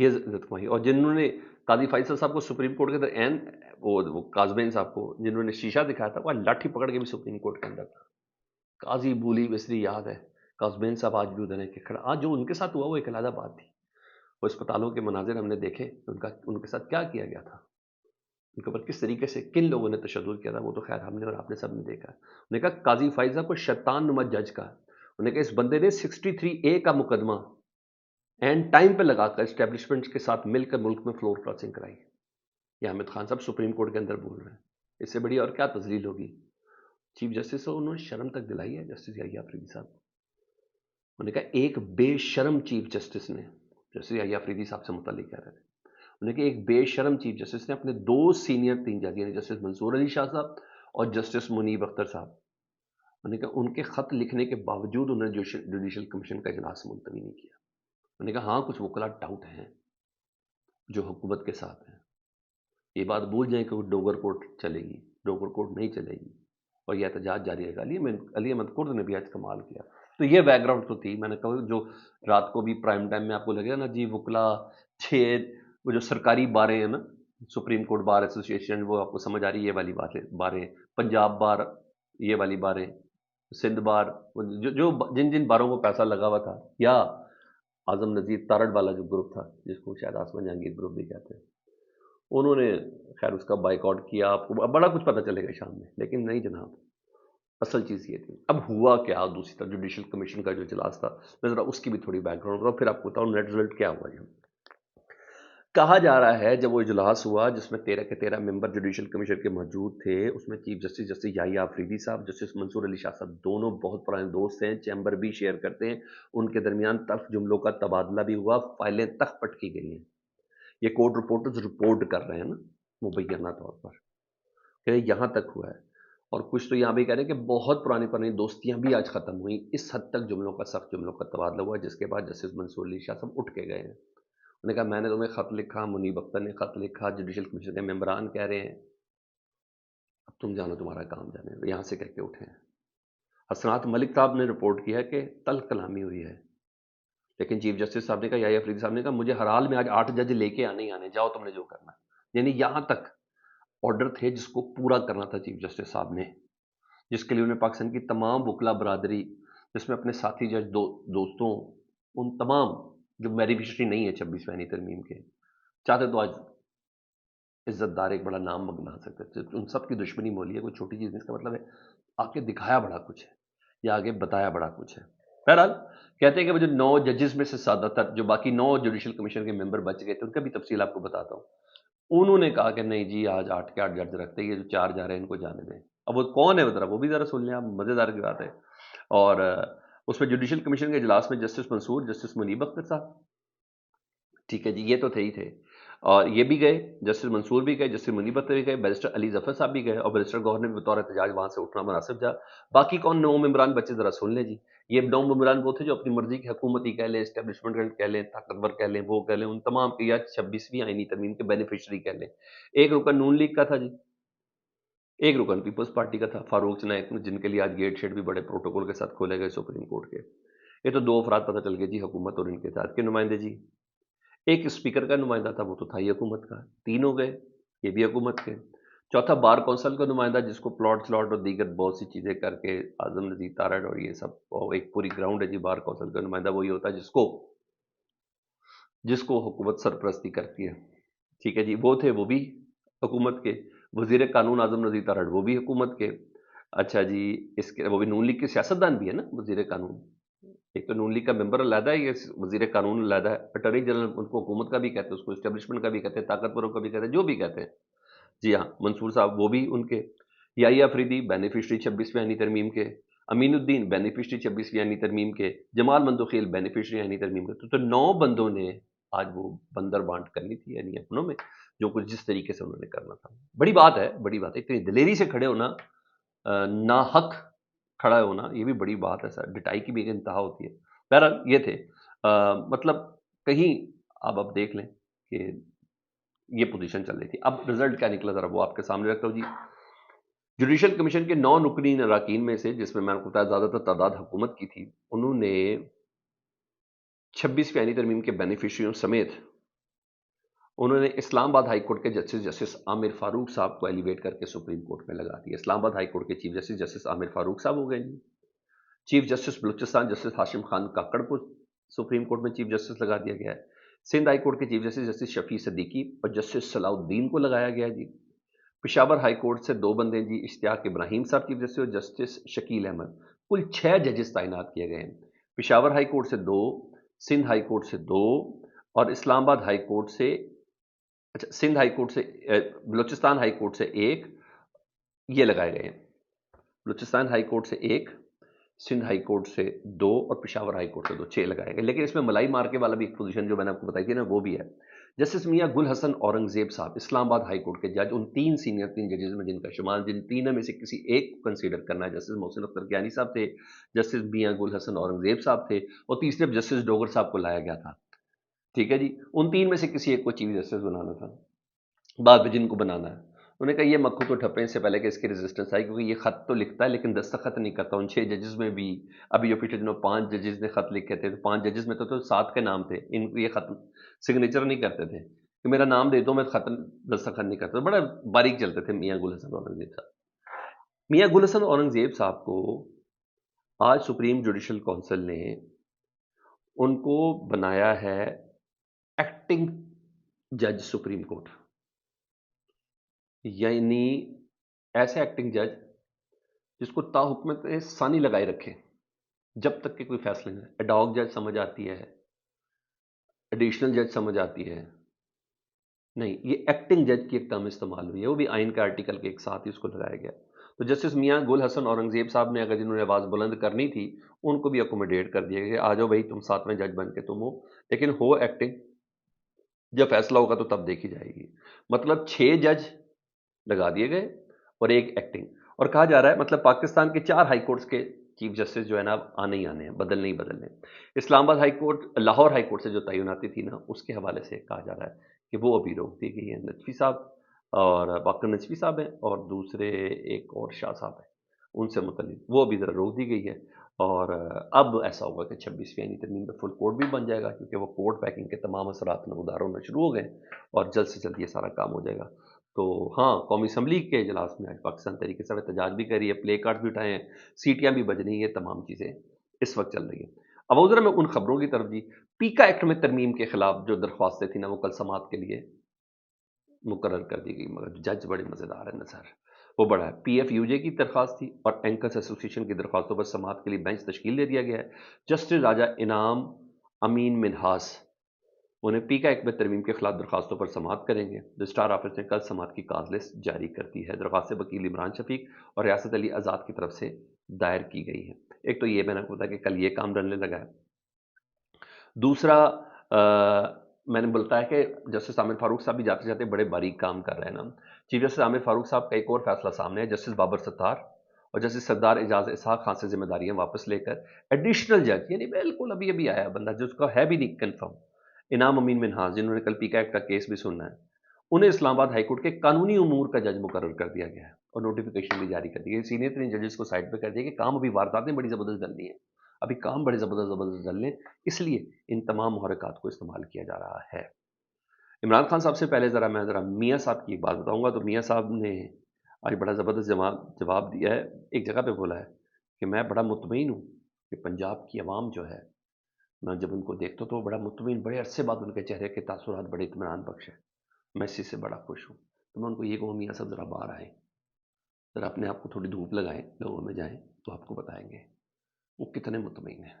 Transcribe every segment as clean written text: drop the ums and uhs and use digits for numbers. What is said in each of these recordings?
یہ عزت کمائی، اور جنہوں نے قاضی فیصل صاحب کو سپریم کورٹ کے اندر این وہ قاسبین صاحب کو جنہوں نے شیشہ دکھایا تھا، وہ لاٹھی پکڑ کے بھی سپریم کورٹ کے اندر تھا. قاضی بولی بسری یاد ہے، قاسبین صاحب آج بھی ادھر ہیں کہ کھڑا. آج جو ان کے ساتھ ہوا وہ ایک علیحدہ بات تھی. وہ اسپتالوں کے مناظر ہم نے دیکھے کہ ان کے ساتھ کیا کیا گیا تھا، ان کے اوپر کس طریقے سے کن لوگوں نے تشدد کیا تھا، وہ تو خیر ہم نے اور آپ نے سب نے دیکھا. انہوں نے کہا قاضی فائز صاحب کو شیطان نما جج کا، انہوں نے کہا اس بندے نے 63A کا مقدمہ اینڈ ٹائم پہ لگا کر اسٹیبلشمنٹ کے ساتھ مل کر ملک میں فلور کراسنگ کرائی. یہ حامد خان صاحب سپریم کورٹ کے اندر بول رہے ہیں. اس سے بڑی اور کیا تذلیل ہوگی. چیف جسٹس کو انہوں نے شرم تک دلائی ہے جسٹس یحییٰ آفریدی صاحب. انہوں نے کہا ایک بے شرم چیف جسٹس نے، جسٹس یحییٰ آفریدی صاحب سے متعلق کہہ رہے تھے، انہوں نے کہا ایک بے شرم چیف جسٹس نے اپنے 2 سینئر 3 جج یعنی جسٹس منصور علی شاہ صاحب اور جسٹس منیب اختر صاحب، انہوں نے کہا ان کے خط لکھنے کے باوجود انہوں نے جوڈیشل کمیشن کا اجلاس ملتوی نہیں کیا. انہوں نے کہا ہاں کچھ وکلا ڈاؤٹ ہیں جو حکومت کے ساتھ ہیں. یہ بات بھول جائیں کہ وہ ڈوگر کورٹ چلے گی، ڈوگر کورٹ نہیں چلے گی اور یہ احتجاج جاری رہے گا. علی احمد کرد نے بھی آج کمال کیا. تو یہ بیک گراؤنڈ تو تھی. میں نے کہا جو رات کو بھی پرائم ٹائم میں آپ کو لگے گا نا جی وکلا 6 وہ جو سرکاری باریں ہیں نا، سپریم کورٹ بار ایسوسی ایشن، وہ آپ کو سمجھ آ رہی ہے یہ والی باریں، پنجاب بار یہ والی باریں، سندھ بار، جو جن جن باروں کو پیسہ لگا ہوا تھا، یا اعظم نذیر تارڑ والا جو گروپ تھا جس کو شاید آسمان جہانگیر گروپ بھی کہتے ہیں، انہوں نے خیر اس کا بائیکاٹ کیا. آپ کو بڑا کچھ پتہ چلے گا شام میں، لیکن نہیں جناب، اصل چیز یہ تھی. اب ہوا کیا دوسری طرف جوڈیشل کمیشن کا جو اجلاس تھا، میں ذرا اس کی بھی تھوڑی بیک گراؤنڈ اور پھر آپ کو بتاؤں نیٹ رزلٹ کیا ہوا. یہ کہا جا رہا ہے جب وہ اجلاس ہوا جس میں 13 کے 13 ممبر جوڈیشل کمیشن کے موجود تھے، اس میں چیف جسٹس یحییٰ آفریدی صاحب، جسٹس منصور علی شاہ صاحب دونوں بہت پرانے دوست ہیں، چیمبر بھی شیئر کرتے ہیں، ان کے درمیان تلخ جملوں کا تبادلہ بھی ہوا، فائلیں تک پٹ کی گئی ہیں. یہ کورٹ رپورٹرز رپورٹ کر رہے ہیں نا مبینہ طور پر کہ یہاں تک ہوا ہے. اور کچھ تو یہاں بھی کہہ رہے ہیں کہ بہت پرانی دوستیاں بھی آج ختم ہوئیں. اس حد تک جملوں کا سخت جملوں کا تبادلہ ہوا، جس کے بعد جسٹس منصور علی شاہ صاحب اٹھ کے گئے ہیں. انہوں نے کہا میں نے تمہیں خط لکھا، منیب اختر نے خط لکھا، جوڈیشل کمیشن کے ممبران کہہ رہے ہیں، اب تم جانو تمہارا کام جانے. یہاں سے کہہ کے اٹھے ہیں. حسنات ملک صاحب نے رپورٹ کیا کہ تلخ کلامی ہوئی ہے، لیکن چیف جسٹس صاحب نے کہا، یحییٰ آفریدی صاحب نے کہا مجھے ہر حال میں آج 8 جج لے کے آنے ہی آنے، جاؤ تم نے جو کرنا. یعنی یہاں تک آرڈر تھے جس کو پورا کرنا تھا چیف جسٹس صاحب نے، جس کے لیے انہیں پاکستان کی تمام وکلا برادری، جس میں اپنے ساتھی جج دوستوں، ان تمام جو بینیفیشری نہیں ہے 26ویں آئینی ترمیم کے، چاہتے تو آج عزت دار ایک بڑا نام بنا سکتے تھے. ان سب کی دشمنی مولی ہے، کوئی چھوٹی چیز نہیں. اس کا مطلب ہے آگے دکھایا بڑا کچھ ہے یا آگے بتایا بڑا کچھ ہے. بہرحال کہتے ہیں کہ وہ جو 9 ججز میں سے زیادہ تر جو باقی 9 جوڈیشل کمیشن کے ممبر بچ گئے تھے، ان کا بھی تفصیل آپ کو بتاتا ہوں. انہوں نے کہا کہ نہیں جی آج 8 کے 8 جج رکھتے ہیں، یہ جو 4 جا رہے ہیں ان کو جانے دیں. اب وہ کون ہے وہ بھی ذرا سن لیں آپ، مزیدار کی بات ہے. اور اس میں جوڈیشل کمیشن کے اجلاس میں جسٹس منصور، جسٹس منیب اختر صاحب، ٹھیک ہے جی یہ تو تھے ہی تھے، اور یہ بھی گئے، جسٹس منصور بھی گئے، جسٹس منیب اختر بھی گئے، بیرسٹر علی ظفر صاحب بھی گئے، اور بیرسٹر گوہر نے بھی بطور احتجاج وہاں سے اٹھنا مناسب جا. باقی کون 9 ممبران بچے ذرا سن لیں جی. یہ 9 ممبران وہ تھے جو اپنی مرضی کی حکومتی کہہ لیں، اسٹیبلشمنٹ کہہ لیں، طاقتور کہہ لیں، وہ کہہ لیں، ان تمام کے یا 26ویں آئینی ترمیم کے بینیفیشری کہہ لیں. ایک رکن نون لیگ کا تھا جی، ایک رکن پیپلز پارٹی کا تھا، فاروق چنائک، جن کے لیے آج گیٹ شیٹ بھی بڑے پروٹوکول کے ساتھ کھولے گئے سپریم کورٹ کے. یہ تو 2 افراد پتہ چل گئے جی حکومت اور ان کے اتحاد کے نمائندے جی. ایک اسپیکر کا نمائندہ تھا، وہ تو تھا ہی حکومت کا. 3 ہو گئے، یہ بھی حکومت کے. چوتھا بار کونسل کا نمائندہ، جس کو پلاٹ سلاٹ اور دیگر بہت سی چیزیں کر کے اعظم نذیر تارڑ اور یہ سب ایک پوری گراؤنڈ ہے جی. بار کونسل کا نمائندہ وہی ہوتا ہے جس کو حکومت سرپرستی کرتی ہے. ٹھیک ہے جی، وہ تھے، وہ بھی حکومت کے. وزیر قانون اعظم نذیر تارڑ، وہ بھی حکومت کے. اچھا جی، اس کے وہ بھی نون لیگ کے سیاستدان بھی ہے نا وزیر قانون. ایک تو نون لیگ کا ممبر علیحدہ ہے، یہ وزیر قانون علیحدہ ہے. اٹارنی جنرل ان کو حکومت کا بھی کہتے ہیں، اس کو اسٹیبلشمنٹ کا بھی کہتے ہیں، طاقتوروں کا بھی کہتے ہیں، جو بھی کہتے ہیں. جی ہاں، منصور صاحب وہ بھی ان کے. یحییٰ آفریدی بینیفیشری 26ویں آئینی ترمیم کے. امین الدین بینیفیشری 26ویں آئینی ترمیم کے. جمال مندوخیل بینیفیشری آئینی ترمیم کے. تو 9 بندوں نے آج وہ بندر بانٹ کرنی تھی، یعنی اپنوں میں جو کچھ جس طریقے سے انہوں نے کرنا تھا. بڑی بات ہے، بڑی بات ہے. اتنی دلیری سے کھڑے ہونا، ناحق کھڑا ہونا، یہ بھی بڑی بات ہے سر. ڈٹائی کی بھی ایک انتہا ہوتی ہے. بہرحال یہ تھے، مطلب کہیں اب دیکھ لیں کہ یہ پوزیشن چل رہی تھی. اب رزلٹ کیا نکلا ذرا وہ آپ کے سامنے رکھتا ہوں جی. جوڈیشل کمیشن کے 9 رکنین اراکین میں سے، جس میں نے آپ کو بتایا زیادہ تر تعداد حکومت کی تھی، انہوں نے 26ویں آئینی ترمیم کے بینیفیشریوں سمیت انہوں نے اسلام آباد ہائی کورٹ کے جسٹس عامر فاروق صاحب کو ایلیویٹ کر کے سپریم کورٹ میں لگا دیا. اسلام آباد ہائی کورٹ کے چیف جسٹس عامر فاروق صاحب ہو گئے جی. چیف جسٹس بلوچستان جسٹس ہاشم خان کاکڑ کو سپریم کورٹ میں چیف جسٹس لگا دیا گیا ہے. سندھ ہائی کورٹ کے چیف جسٹس شفیع صدیقی اور جسٹس صلاح الدین کو لگایا گیا جی. پشاور ہائی کورٹ سے 2 بندے جی، اشتیاق ابراہیم صاحب چیف جسٹس اور جسٹس شکیل احمد. کل 6 ججز تعینات کیے گئے ہیں. پشاور ہائی کورٹ سے 2، سندھ ہائی کورٹ سے 2 اور اسلام آباد ہائی کورٹ سے سندھ ہائی کورٹ سے بلوچستان ہائی کورٹ سے 1 یہ لگائے گئے ہیں. بلوچستان ہائی کورٹ سے 1، سندھ ہائی کورٹ سے 2 اور پشاور ہائی کورٹ سے 2، 6 لگائے گئے. لیکن اس میں ملائی مارکے والا بھی ایک پوزیشن جو میں نے آپ کو بتائی تھی نا وہ بھی ہے. جسٹس میاں گل حسن اورنگزیب صاحب اسلام آباد ہائی کورٹ کے جج، ان 3 سینئر 3 ججز میں جن کا شمار، جن 3 میں سے کسی ایک کو کنسیڈر کرنا ہے. جسٹس محسن اختر کیانی صاحب تھے، جسٹس میاں گل حسن اورنگزیب صاحب تھے اور تیسرے جسٹس ڈوگر صاحب کو لایا گیا تھا. ٹھیک ہے جی. ان 3 میں سے کسی ایک کو چیف جسٹس بنانا تھا بعد میں جن کو بنانا ہے. انہوں نے کہا یہ مکھو تو ٹھپے اس سے پہلے کہ اس کی ریزسٹنس آئی، کیونکہ یہ خط تو لکھتا ہے لیکن دستخط نہیں کرتا. ان 6 ججز میں بھی ابھی جو پیچھے جنہوں 5 ججز نے خط لکھے تھے، تو 5 ججز میں تو 7 کے نام تھے، ان کو یہ خط سگنیچر نہیں کرتے تھے کہ میرا نام دے دو، میں خط دستخط نہیں کرتا. بڑا باریک چلتے تھے میاں گل حسن اورنگزیب صاحب. میاں گل حسن اورنگزیب صاحب کو آج سپریم جوڈیشل کونسل نے ان کو بنایا ہے ایکٹنگ جج سپریم کورٹ، یعنی ایسے ایکٹنگ جج جس کو تا حکمت ثانی لگائے رکھے جب تک کہ کوئی فیصلہ نہیں. ایڈاک جج سمجھ آتی ہے، ایڈیشنل جج سمجھ آتی ہے، نہیں، یہ ایکٹنگ جج کی ایک ٹرم استعمال ہوئی ہے، وہ بھی آئین کے آرٹیکل کے ایک ساتھ ہی اس کو لگایا گیا. تو جسٹس میاں گل حسن اورنگزیب صاحب نے اگر جنہوں نے آواز بلند کرنی تھی ان کو بھی اکوموڈیٹ کر دیا گیا کہ آ جاؤ بھائی تم 7ویں جج بن کے تم ہو، لیکن ہو ایکٹنگ، جب فیصلہ ہوگا تو تب دیکھی جائے گی. مطلب 6 جج لگا دیے گئے اور 1 ایکٹنگ. اور کہا جا رہا ہے مطلب پاکستان کے 4 ہائی کورٹس کے چیف جسٹس جو ہے نا آنے ہی آنے ہیں، بدلنے ہی بدلنے. اسلام آباد high court, Lahore high court سے جو تعیناتی تھی نا اس کے حوالے سے کہا جا رہا ہے کہ وہ ابھی روک دی گئی ہے. نجفی صاحب اور باقر نجفی صاحب ہیں اور دوسرے ایک اور شاہ صاحب ہیں، ان سے متعلق وہ ابھی ذرا روک دی گئی ہے. اور اب ایسا ہوگا کہ 26ویں آئینی ترمیم میں فل کورٹ بھی بن جائے گا، کیونکہ وہ کورٹ پیکنگ کے تمام اثرات نمودار ہونا شروع ہو گئے اور جلد سے جلد یہ سارا کام ہو جائے گا. تو ہاں، قومی اسمبلی کے اجلاس میں آج پاکستان تحریک انصاف احتجاج بھی کر رہی ہے، پلے کارڈ بھی اٹھائے ہیں، سیٹیاں بھی بج رہی ہیں، تمام چیزیں اس وقت چل رہی ہیں. اب ادھر میں ان خبروں کی طرف جی، پیکا ایکٹ میں ترمیم کے خلاف جو درخواستیں تھیں نا وہ کل سماعت کے لیے مقرر کر دی گئی، مگر جج بڑے مزیدار ہیں نظر وہ بڑا ہے. پی ایف یو جے کی درخواست تھی اور اینکرز ایسوسی ایشن کی درخواستوں پر سماعت کے لیے بینچ تشکیل دے دیا گیا ہے. جسٹس راجہ انعام امین منہاس انہیں پیکا ایکٹ میں ترمیم کے خلاف درخواستوں پر سماعت کریں گے. رجسٹرار آفس نے کل سماعت کی کاز لسٹ جاری کر دی ہے. درخواستیں وکیل عمران شفیق اور ریاست علی آزاد کی طرف سے دائر کی گئی ہیں. ایک تو یہ میں نے آپ کو بتایا کہ کل یہ کام ڈلنے لگا ہے. دوسرا میں نے بولتا ہے کہ جسٹس عامر فاروق صاحب بھی جاتے جاتے بڑے باریک کام کر رہے ہیں نا. چیف جسٹس عامر فاروق صاحب کا ایک اور فیصلہ سامنے ہے. جسٹس بابر ستار اور جسٹس سردار اعجاز اسحاق خان سے ذمہ داریاں واپس لے کر ایڈیشنل جج، یعنی بالکل ابھی ابھی آیا بندہ جو اس کا ہے بھی نہیں کنفرم، انعام امین منہاس، جنہوں نے کل پیکا ایکٹ کا کیس بھی سننا ہے، انہیں اسلام آباد ہائی کورٹ کے قانونی امور کا جج مقرر کر دیا گیا ہے اور نوٹیفیکیشن بھی جاری کر دی گئی. سینئر 3 ججز کو سائڈ پہ کر دیا کہ کام ابھی وارداتیں بڑی زبردست ڈلنی ہیں، ابھی کام بڑے زبردست ڈلنے، اس لیے ان تمام محرکات کو استعمال کیا جا رہا ہے. عمران خان صاحب سے پہلے میں ذرا میاں صاحب کی ایک بات بتاؤں گا. تو میاں صاحب نے آج بڑا زبردست جواب دیا ہے. ایک جگہ پہ بولا ہے کہ میں بڑا مطمئن ہوں کہ پنجاب کی عوام جو ہے، میں جب ان کو دیکھتا ہوں تو بڑا مطمئن، بڑے عرصے بعد ان کے چہرے کے تاثرات بڑے اطمینان بخش ہیں، میں اسی سے بڑا خوش ہوں. تو میں ان کو یہ کہوں میاں صاحب ذرا باہر آئیں، ذرا اپنے آپ کو تھوڑی دھوپ لگائیں، لوگوں میں جائیں تو آپ کو بتائیں گے وہ کتنے مطمئن ہیں.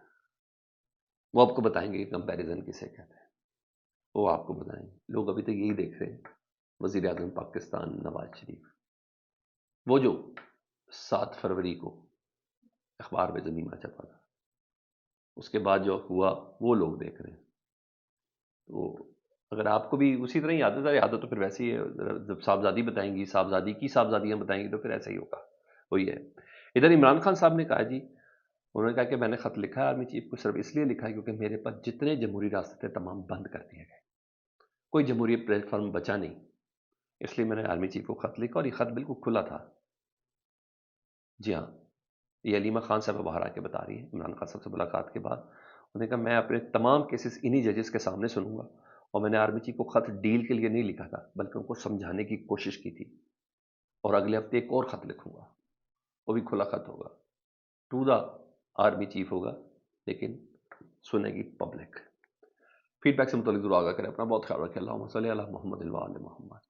وہ آپ کو بتائیں گے کہ کمپیریزن کسے کہتے ہیں، وہ آپ کو بتائیں گے. لوگ ابھی تک یہی دیکھ رہے ہیں. وزیر اعظم پاکستان نواز شریف، وہ جو 7 فروری کو اخبار میں زمینہ چھپا تھا، اس کے بعد جو ہوا وہ لوگ دیکھ رہے ہیں. تو اگر آپ کو بھی اسی طرح ہی عادت تو پھر ویسے ہی ہے، جب صاحبزادی بتائیں گی، صاحبزادی کی صاحبزادیاں بتائیں گی تو پھر ایسا ہی ہوگا. وہی ہے. ادھر عمران خان صاحب نے کہا جی، انہوں نے کہا کہ میں نے خط لکھا ہے آرمی چیف کو صرف اس لیے لکھا ہے کیونکہ میرے پاس جتنے جمہوری راستے تمام بند کر دیے گئے، کوئی جمہوری پلیٹ فارم بچا نہیں، اس لیے میں نے آرمی چیف کو خط لکھا اور یہ خط بالکل کھلا تھا. جی ہاں، یہ علیمہ خان صاحب باہر آ کے بتا رہی ہے عمران خان صاحب سے ملاقات کے بعد. انہوں نے کہا میں اپنے تمام کیسز انہی ججز کے سامنے سنوں گا اور میں نے آرمی چیف کو خط ڈیل کے لیے نہیں لکھا تھا بلکہ ان کو سمجھانے کی کوشش کی تھی، اور اگلے ہفتے ایک اور خط لکھوں گا، وہ بھی کھلا خط ہوگا، ٹو دا آرمی چیف ہوگا، لیکن سنے گی پبلک۔ فیڈ بیک سے متعلق ضرور آگاہ کریں، اپنا بہت خیال رکھیں، اللہم صلی علی محمد و آل محمد۔